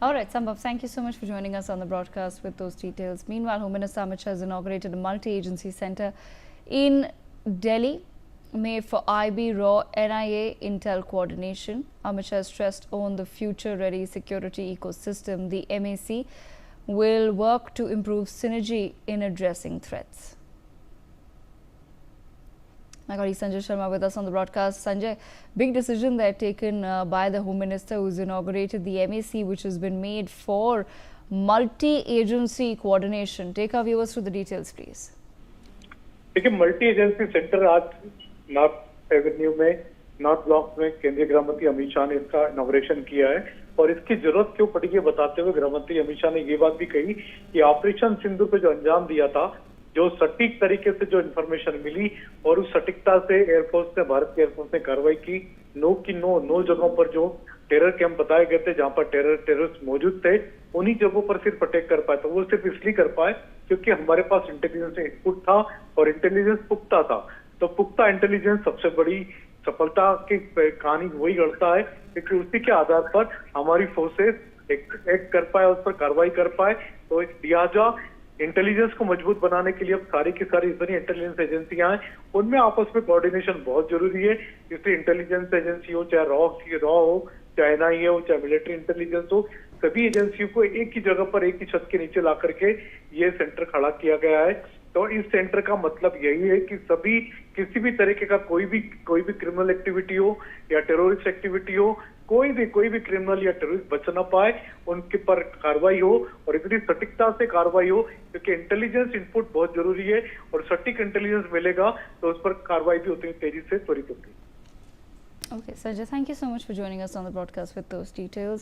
All right, Sambhav, thank you so much for joining us on the broadcast with those details. Meanwhile, Home Minister Amit Shah has inaugurated a multi-agency centre in Delhi made for IB, RAW, NIA, Intel coordination. Amit Shah stressed on the future-ready security ecosystem. The MAC will work to improve synergy in addressing threats. My colleague Sanjay Sharma with us on the broadcast. Sanjay, big decision there taken by the Home Minister who's inaugurated the MAC, which has been made for multi-agency coordination. Take our viewers through the details, please. देखिए, multi agency centre आज north Avenue में, north block में केंद्रीय गृह मंत्री अमित शाह ने इसका inauguration किया है। और इसकी जरूरत क्यों पड़ी है बताते हुए गृह मंत्री अमित शाह ने ये बात भी कही कि ऑपरेशन सिंधु पे जो अंजाम दिया था, जो सटीक तरीके से जो इन्फॉर्मेशन मिली और उस सटीकता से एयरफोर्स ने, भारत की एयरफोर्स ने कार्रवाई की। नौ जगहों पर जो टेरर कैंप बताए गए थे, जहां पर टेररिस्ट मौजूद थे, उन्हीं जगहों पर सिर्फ अटैक कर पाए। तो वो सिर्फ इसलिए कर पाए क्योंकि हमारे पास इंटेलिजेंस इनपुट था और इंटेलिजेंस पुख्ता था। तो पुख्ता इंटेलिजेंस सबसे बड़ी सफलता की कहानी वही गढ़ता है क्योंकि उसी के आधार पर हमारी फोर्सेस एक्ट कर पाए, उस पर कार्रवाई कर पाए। तो लिहाजा इंटेलिजेंस को मजबूत बनाने के लिए अब सारी की सारी इतनी इंटेलिजेंस एजेंसियां हैं, उनमें आपस में कोऑर्डिनेशन बहुत जरूरी है। इसलिए इंटेलिजेंस एजेंसी हो, चाहे रॉ हो, चाहे एनआईए हो, चाहे मिलिट्री इंटेलिजेंस हो, सभी एजेंसियों को एक ही जगह पर, एक ही छत के नीचे ला करके ये सेंटर खड़ा किया गया है। तो इस सेंटर का मतलब यही है कि सभी, किसी भी तरीके का कोई भी क्रिमिनल एक्टिविटी हो या टेररिस्ट एक्टिविटी हो, कोई भी क्रिमिनल या टेररिस्ट बच ना पाए, उनके पर कार्रवाई हो और इतनी सटीकता से कार्रवाई हो क्योंकि इंटेलिजेंस इनपुट बहुत जरूरी है और सटीक इंटेलिजेंस मिलेगा तो उस पर कार्रवाई भी उतनी तेजी से त्वरित होगी। Okay, Sanjay, thank you so much for joining us on the broadcast with those details.